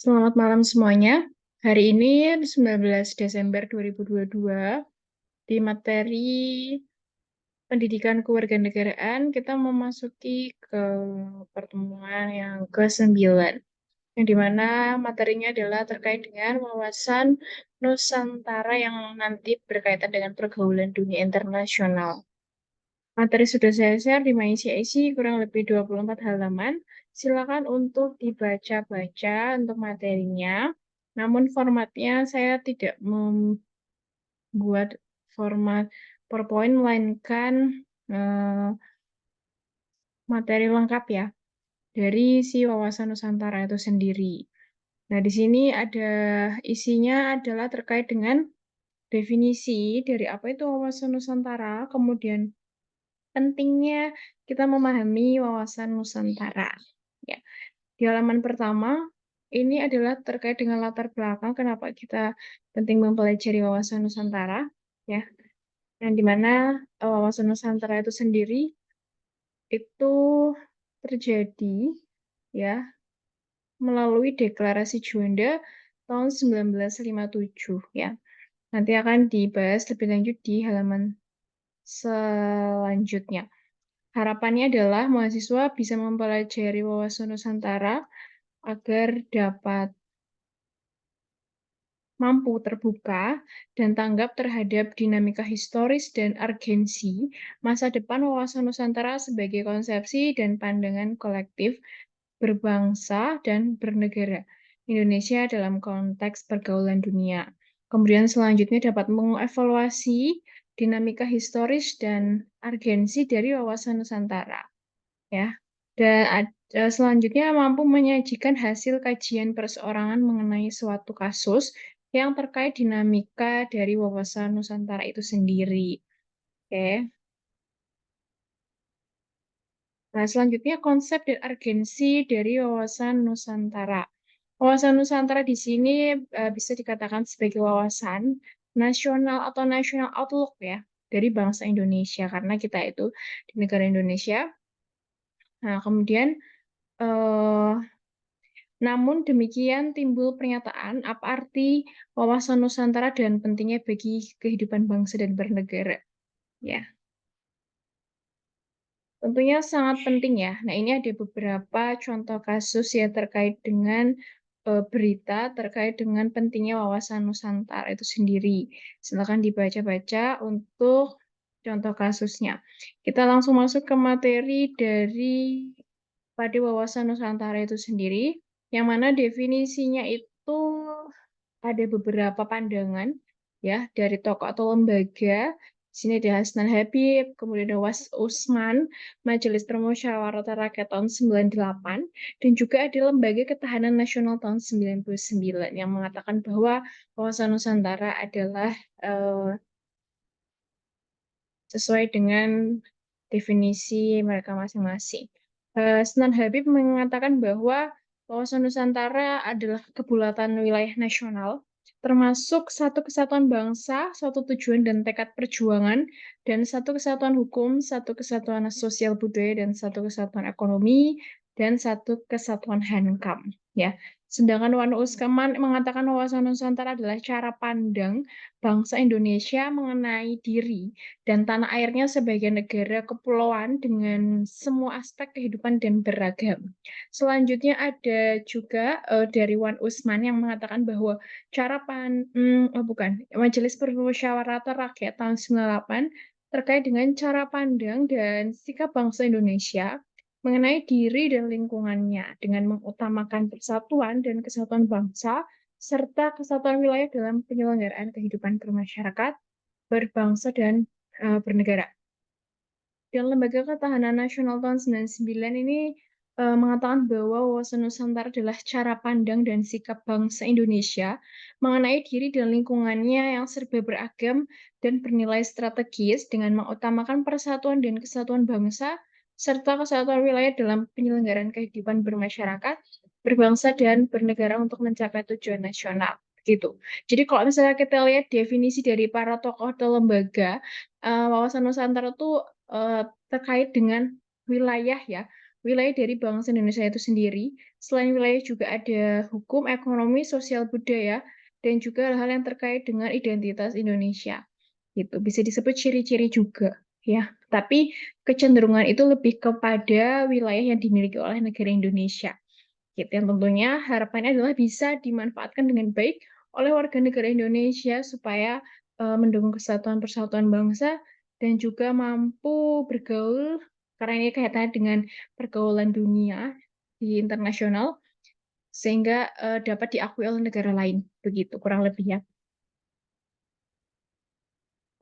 Selamat malam semuanya. Hari ini 19 Desember 2022 di materi Pendidikan Kewarganegaraan kita memasuki ke pertemuan yang ke-9 yang dimana materinya adalah terkait dengan wawasan Nusantara yang nanti berkaitan dengan pergaulan dunia internasional. Materi sudah saya share di MyCIC kurang lebih 24 halaman. Silakan untuk dibaca-baca untuk materinya. Namun formatnya saya tidak membuat format PowerPoint, melainkan materi lengkap ya dari si wawasan Nusantara itu sendiri. Nah, di sini ada isinya adalah terkait dengan definisi dari apa itu wawasan Nusantara, kemudian pentingnya kita memahami wawasan Nusantara. Ya, di halaman pertama ini adalah terkait dengan latar belakang kenapa kita penting mempelajari wawasan Nusantara, ya. Yang dimana wawasan Nusantara itu sendiri itu terjadi, ya, melalui Deklarasi Juanda tahun 1957, ya. Nanti akan dibahas lebih lanjut di halaman selanjutnya. Harapannya adalah mahasiswa bisa mempelajari wawasan Nusantara agar dapat mampu terbuka dan tanggap terhadap dinamika historis dan urgensi masa depan wawasan Nusantara sebagai konsepsi dan pandangan kolektif berbangsa dan bernegara Indonesia dalam konteks pergaulan dunia. Kemudian selanjutnya dapat mengevaluasi dinamika historis dan urgensi dari wawasan Nusantara, ya. Dan selanjutnya mampu menyajikan hasil kajian perseorangan mengenai suatu kasus yang terkait dinamika dari wawasan Nusantara itu sendiri. Oke. Nah, selanjutnya konsep dan urgensi dari wawasan Nusantara. Wawasan Nusantara di sini bisa dikatakan sebagai wawasan nasional atau national outlook ya dari bangsa Indonesia karena kita itu di negara Indonesia. Nah, kemudian eh, namun demikian timbul pernyataan apa arti wawasan Nusantara dan pentingnya bagi kehidupan bangsa dan bernegara. Ya, tentunya sangat penting ya. Nah, ini ada beberapa contoh kasus ya terkait dengan berita terkait dengan pentingnya wawasan Nusantara itu sendiri. Silakan dibaca-baca untuk contoh kasusnya. Kita langsung masuk ke materi dari pada wawasan Nusantara itu sendiri, yang mana definisinya itu ada beberapa pandangan ya dari tokoh atau lembaga. Di sini ada Hasnan Habib, kemudian ada Was Usman, Majelis Permusyawaratan Rakyat tahun 98, dan juga ada Lembaga Ketahanan Nasional tahun 99 yang mengatakan bahwa wawasan Nusantara adalah eh, sesuai dengan definisi mereka masing-masing. Sunan Habib mengatakan bahwa wawasan Nusantara adalah kebulatan wilayah nasional, termasuk satu kesatuan bangsa, satu tujuan dan tekad perjuangan, dan satu kesatuan hukum, satu kesatuan sosial budaya, dan satu kesatuan ekonomi, dan satu kesatuan hankam. Ya. Sedangkan Wan Uskaman mengatakan wawasan Nusantara adalah cara pandang bangsa Indonesia mengenai diri dan tanah airnya sebagai negara kepulauan dengan semua aspek kehidupan dan beragam. Selanjutnya ada juga dari Wan Usman yang mengatakan bahwa Majelis Permusyawaratan Rakyat tahun 98 terkait dengan cara pandang dan sikap bangsa Indonesia mengenai diri dan lingkungannya dengan mengutamakan persatuan dan kesatuan bangsa serta kesatuan wilayah dalam penyelenggaraan kehidupan bermasyarakat, berbangsa, dan bernegara. Dan Lembaga Ketahanan Nasional tahun 99 ini mengatakan bahwa wawasan Nusantara adalah cara pandang dan sikap bangsa Indonesia mengenai diri dan lingkungannya yang serba beragam dan bernilai strategis dengan mengutamakan persatuan dan kesatuan bangsa serta kesatuan wilayah dalam penyelenggaraan kehidupan bermasyarakat, berbangsa, dan bernegara untuk mencapai tujuan nasional. Gitu. Jadi kalau misalnya kita lihat definisi dari para tokoh atau lembaga, wawasan Nusantara itu terkait dengan wilayah ya, wilayah dari bangsa Indonesia itu sendiri. Selain wilayah juga ada hukum, ekonomi, sosial budaya, dan juga hal-hal yang terkait dengan identitas Indonesia. Gitu. Bisa disebut ciri-ciri juga, ya. Tapi kecenderungan itu lebih kepada wilayah yang dimiliki oleh negara Indonesia. Gitu. Yang tentunya harapannya adalah bisa dimanfaatkan dengan baik oleh warga negara Indonesia supaya mendukung kesatuan persatuan bangsa dan juga mampu bergaul karena ini kaitannya dengan pergaulan dunia di internasional sehingga dapat diakui oleh negara lain begitu kurang lebih ya.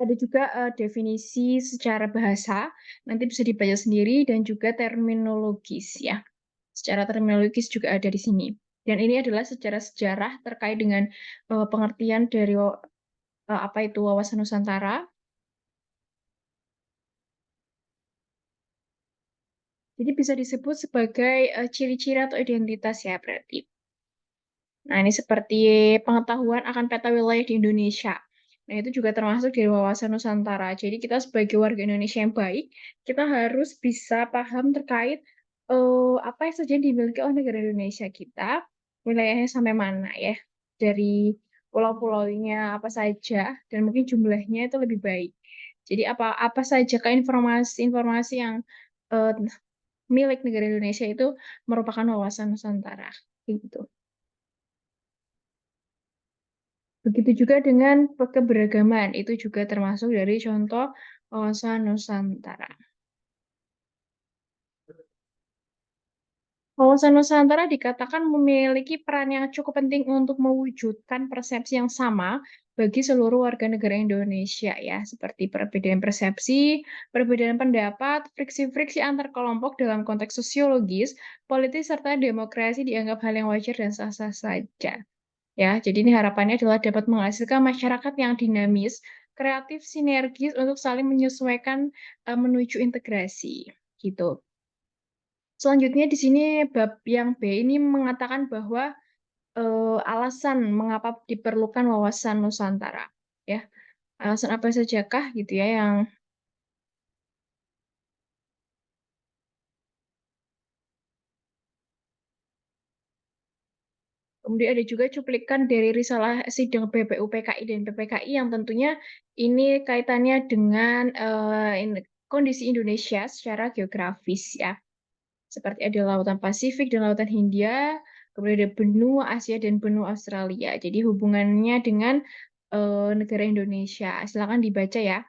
Ada juga definisi secara bahasa, nanti bisa dibaca sendiri dan juga terminologis ya. Secara terminologis juga ada di sini. Dan ini adalah secara sejarah terkait dengan pengertian dari apa itu wawasan Nusantara. Jadi bisa disebut sebagai ciri-ciri atau identitas ya berarti. Nah, ini seperti pengetahuan akan peta wilayah di Indonesia. Nah, itu juga termasuk dari wawasan Nusantara. Jadi kita sebagai warga Indonesia yang baik, kita harus bisa paham terkait apa yang saja yang dimiliki oleh negara Indonesia kita, wilayahnya sampai mana ya, dari pulau-pulaunya apa saja, dan mungkin jumlahnya itu lebih baik. Jadi apa apa saja ke informasi-informasi yang eh, milik negara Indonesia itu merupakan wawasan Nusantara. Gitu. Begitu juga dengan keberagaman, itu juga termasuk dari contoh wawasan Nusantara. Wawasan Nusantara dikatakan memiliki peran yang cukup penting untuk mewujudkan persepsi yang sama bagi seluruh warga negara Indonesia ya, seperti perbedaan persepsi, perbedaan pendapat, friksi-friksi antar kelompok dalam konteks sosiologis, politis serta demokrasi dianggap hal yang wajar dan sah-sah saja. Ya, jadi ini harapannya adalah dapat menghasilkan masyarakat yang dinamis, kreatif, sinergis untuk saling menyesuaikan menuju integrasi. Gitu. Selanjutnya di sini bab yang B ini mengatakan bahwa alasan mengapa diperlukan wawasan Nusantara. Ya, alasan apa sajakah gitu ya yang kemudian ada juga cuplikan dari risalah sidang BPU PKI dan PPKI yang tentunya ini kaitannya dengan kondisi Indonesia secara geografis ya. Seperti ada Lautan Pasifik dan Lautan Hindia, kemudian ada benua Asia dan benua Australia. Jadi hubungannya dengan negara Indonesia. Silakan dibaca ya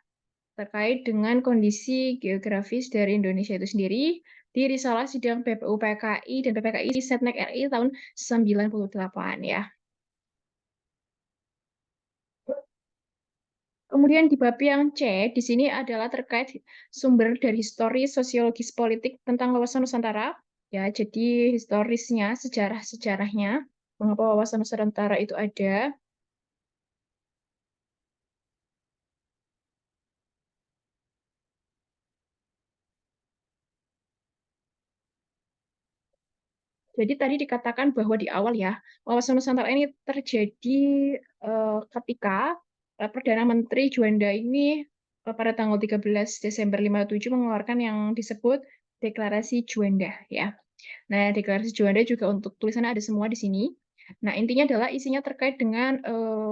terkait dengan kondisi geografis dari Indonesia itu sendiri di Risalah Sidang PPU PKI dan PPKI Setnek RI tahun 98 ya. Kemudian di bab yang C, di sini adalah terkait sumber dari historis sosiologis politik tentang wawasan Nusantara. Ya, jadi historisnya, sejarah-sejarahnya, mengapa wawasan Nusantara itu ada. Jadi tadi dikatakan bahwa di awal ya, wawasan Nusantara ini terjadi ketika Perdana Menteri Juanda ini pada tanggal 13 Desember 57 mengeluarkan yang disebut Deklarasi Juanda ya. Nah, Deklarasi Juanda juga untuk tulisannya ada semua di sini. Nah, intinya adalah isinya terkait dengan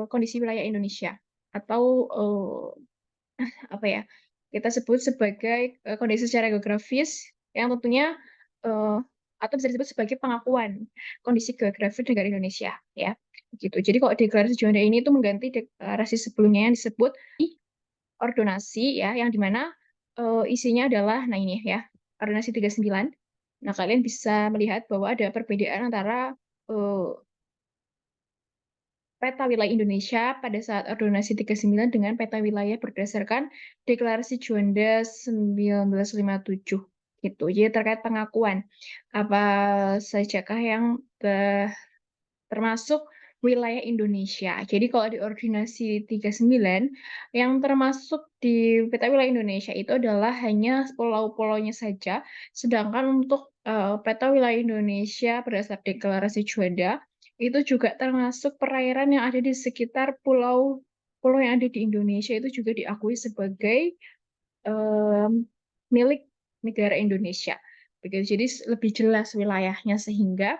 kondisi wilayah Indonesia atau apa ya kita sebut sebagai kondisi secara geografis yang tentunya eh, atau bisa disebut sebagai pengakuan kondisi geografis negara Indonesia ya gitu. Jadi kalau deklarasi Juanda ini itu mengganti deklarasi sebelumnya yang disebut ordonasi ya yang dimana isinya adalah nah ini ya ordonasi 39. Nah, kalian bisa melihat bahwa ada perbedaan antara eh, peta wilayah Indonesia pada saat Ordonasi 39 dengan peta wilayah berdasarkan Deklarasi Juanda 1957 gitu. Jadi terkait pengakuan apa sajakah yang termasuk wilayah Indonesia. Jadi kalau di Ordonasi 39 yang termasuk di peta wilayah Indonesia itu adalah hanya pulau-pulaunya saja, sedangkan untuk peta wilayah Indonesia berdasar Deklarasi Juanda itu juga termasuk perairan yang ada di sekitar pulau yang ada di Indonesia itu juga diakui sebagai milik negara Indonesia. begitu. Jadi lebih jelas wilayahnya sehingga,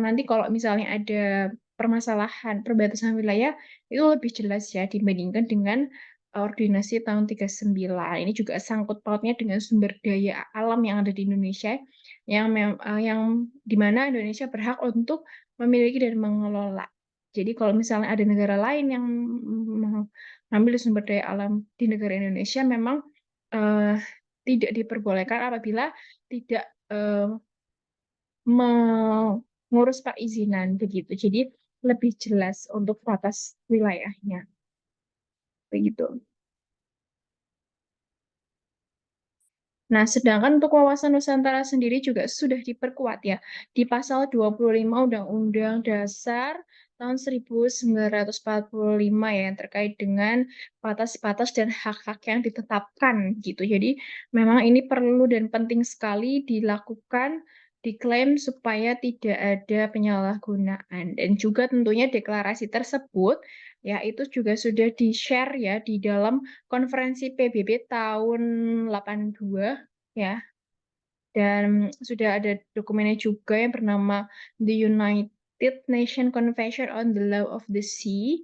nanti kalau misalnya ada permasalahan perbatasan wilayah, itu lebih jelas ya dibandingkan dengan, Ordinasi tahun 39. Ini juga sangkut pautnya dengan sumber daya alam yang ada di Indonesia, yang di mana Indonesia berhak untuk memiliki dan mengelola. Jadi kalau misalnya ada negara lain yang mengambil sumber daya alam di negara Indonesia memang, eee, tidak diperbolehkan apabila tidak, mengurus perizinan begitu. Jadi lebih jelas untuk batas wilayahnya, begitu. Nah, sedangkan untuk wawasan Nusantara sendiri juga sudah diperkuat ya, di pasal 25 Undang-Undang Dasar tahun 1945 ya, yang terkait dengan batas-batas dan hak-hak yang ditetapkan gitu. Jadi memang ini perlu dan penting sekali dilakukan, diklaim supaya tidak ada penyalahgunaan. Dan juga tentunya deklarasi tersebut, ya itu juga sudah di-share ya di dalam konferensi PBB tahun 82 ya, dan sudah ada dokumennya juga yang bernama The United Nations Convention on the Law of the Sea,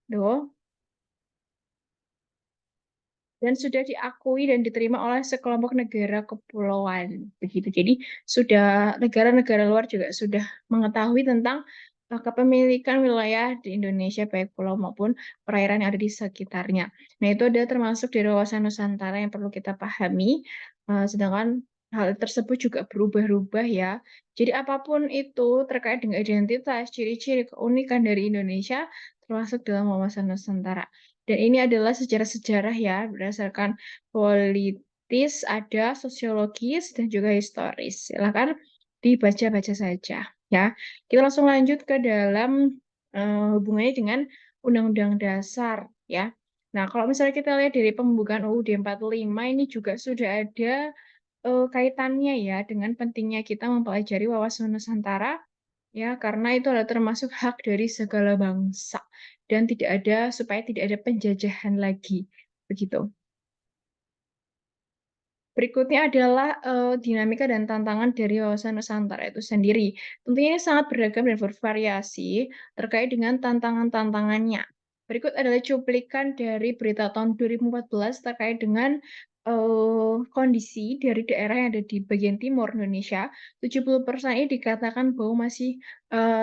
tuh, dan sudah diakui dan diterima oleh sekelompok negara kepulauan, begitu. Jadi sudah negara-negara luar juga sudah mengetahui tentang, kepemilikan wilayah di Indonesia, baik pulau maupun perairan yang ada di sekitarnya. Nah, itu adalah termasuk dari wawasan Nusantara yang perlu kita pahami, sedangkan hal tersebut juga berubah-ubah ya. Jadi apapun itu terkait dengan identitas, ciri-ciri, keunikan dari Indonesia termasuk dalam wawasan Nusantara. Dan ini adalah sejarah-sejarah ya, berdasarkan politis, ada sosiologis, dan juga historis. Silakan dibaca-baca saja ya. Kita langsung lanjut ke dalam, hubungannya dengan Undang-Undang Dasar ya. Nah, kalau misalnya kita lihat dari pembukaan UUD 45 ini juga sudah ada, kaitannya ya dengan pentingnya kita mempelajari wawasan Nusantara. Ya, karena itu adalah termasuk hak dari segala bangsa dan tidak ada supaya tidak ada penjajahan lagi, begitu. Berikutnya adalah, dinamika dan tantangan dari wawasan Nusantara itu sendiri. Tentunya ini sangat beragam dan bervariasi terkait dengan tantangan-tantangannya. Berikut adalah cuplikan dari berita tahun 2014 terkait dengan, kondisi dari daerah yang ada di bagian timur Indonesia. 70% ini dikatakan bahwa masih,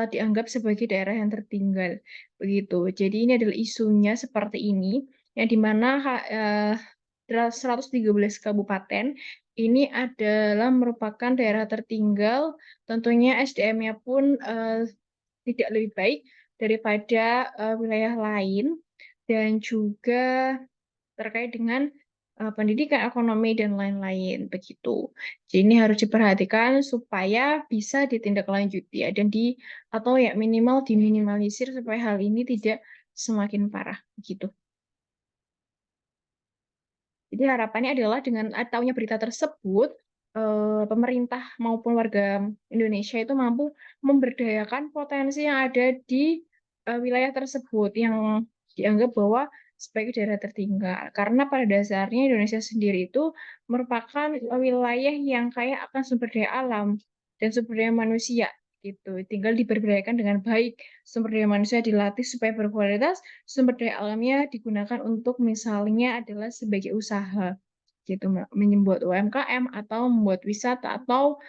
dianggap sebagai daerah yang tertinggal, begitu. Jadi ini adalah isunya seperti ini, yang di mana 113 kabupaten, ini adalah merupakan daerah tertinggal, tentunya SDM-nya pun, tidak lebih baik daripada, wilayah lain, dan juga terkait dengan, pendidikan, ekonomi, dan lain-lain, begitu. Jadi ini harus diperhatikan supaya bisa ditindaklanjuti ya, atau ya minimal diminimalisir supaya hal ini tidak semakin parah, begitu. Jadi harapannya adalah dengan tahunya berita tersebut, pemerintah maupun warga Indonesia itu mampu memberdayakan potensi yang ada di, wilayah tersebut yang dianggap bahwa sebagai daerah tertinggal. Karena pada dasarnya Indonesia sendiri itu merupakan, wilayah yang kaya akan sumber daya alam dan sumber daya manusia, gitu. Tinggal diberdayakan dengan baik, sumber daya manusia dilatih supaya berkualitas, sumber daya alamnya digunakan untuk misalnya adalah sebagai usaha, gitu, Mbak, membuat UMKM atau membuat wisata atau,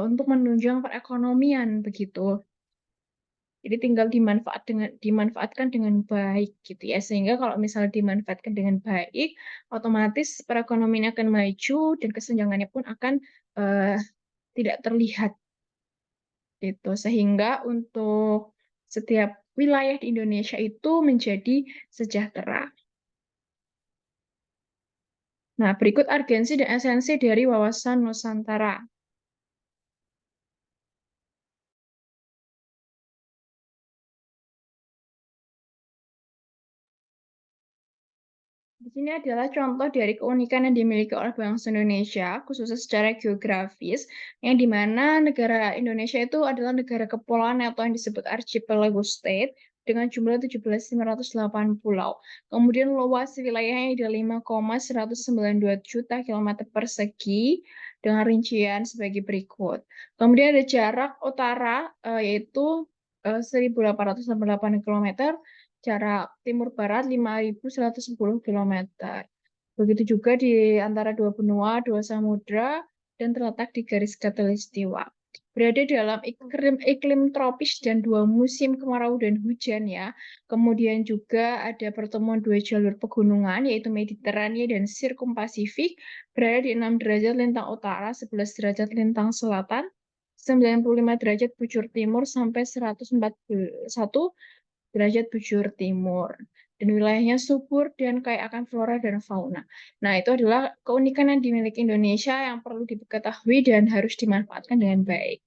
untuk menunjang perekonomian, begitu. Jadi tinggal dimanfaatkan dengan baik, gitu ya. Sehingga kalau misalnya dimanfaatkan dengan baik, otomatis perekonomian akan maju dan kesenjangannya pun akan, eee, tidak terlihat, gitu. Sehingga untuk setiap wilayah di Indonesia itu menjadi sejahtera. Nah, berikut urgensi dan esensi dari wawasan Nusantara. Di sini adalah contoh dari keunikan yang dimiliki oleh bangsa Indonesia, khususnya secara geografis, yang di mana negara Indonesia itu adalah negara kepulauan atau yang disebut archipelago state dengan jumlah 17.508 pulau. Kemudian luas wilayahnya ada 5,192 juta kilometer persegi dengan rincian sebagai berikut. Kemudian ada jarak utara, yaitu 1.868 kilometer, jarak timur barat 5.110 kilometer. Begitu juga di antara dua benua, dua samudra, dan terletak di garis khatulistiwa. Berada dalam iklim tropis dan dua musim kemarau dan hujan ya. Kemudian juga ada pertemuan dua jalur pegunungan, yaitu Mediterania dan Sirkumpasifik, berada di 6 derajat lintang utara, 11 derajat lintang selatan, 95 derajat bujur timur sampai 141 derajat bujur timur. Dan wilayahnya subur dan kaya akan flora dan fauna. Nah, itu adalah keunikan yang dimiliki Indonesia yang perlu diketahui dan harus dimanfaatkan dengan baik.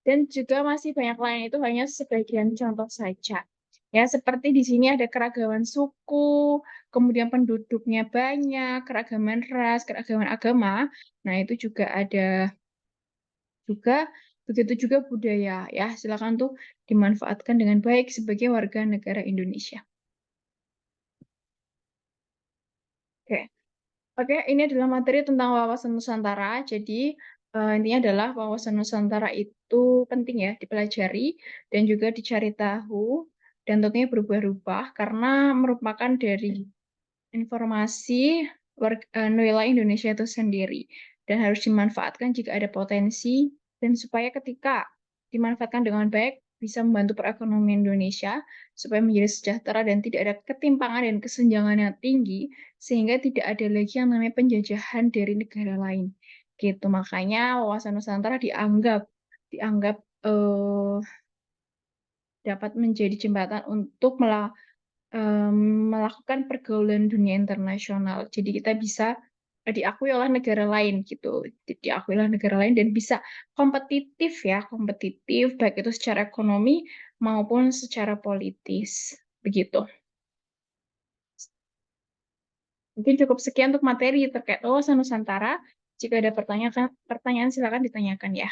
Dan juga masih banyak lain, itu hanya sebagian contoh saja. Ya, seperti di sini ada keragaman suku, kemudian penduduknya banyak, keragaman ras, keragaman agama. Nah, itu juga ada juga, begitu juga budaya ya. Silakan tuh dimanfaatkan dengan baik sebagai warga negara Indonesia. Oke. Oke, ini adalah materi tentang wawasan Nusantara. Jadi, intinya adalah wawasan Nusantara itu penting ya dipelajari dan juga dicari tahu dan tentunya berubah-ubah karena merupakan dari informasi nilai Indonesia itu sendiri dan harus dimanfaatkan jika ada potensi dan supaya ketika dimanfaatkan dengan baik bisa membantu perekonomian Indonesia supaya menjadi sejahtera dan tidak ada ketimpangan dan kesenjangan yang tinggi sehingga tidak ada lagi yang namanya penjajahan dari negara lain. Gitu. Makanya wawasan Nusantara dianggap dapat menjadi jembatan untuk melakukan pergaulan dunia internasional. Jadi kita bisa diakui oleh negara lain gitu, diakui oleh negara lain dan bisa kompetitif ya, kompetitif baik itu secara ekonomi maupun secara politis. Begitu. Mungkin cukup sekian untuk materi terkait wawasan Nusantara. Jika ada pertanyaan silakan ditanyakan ya.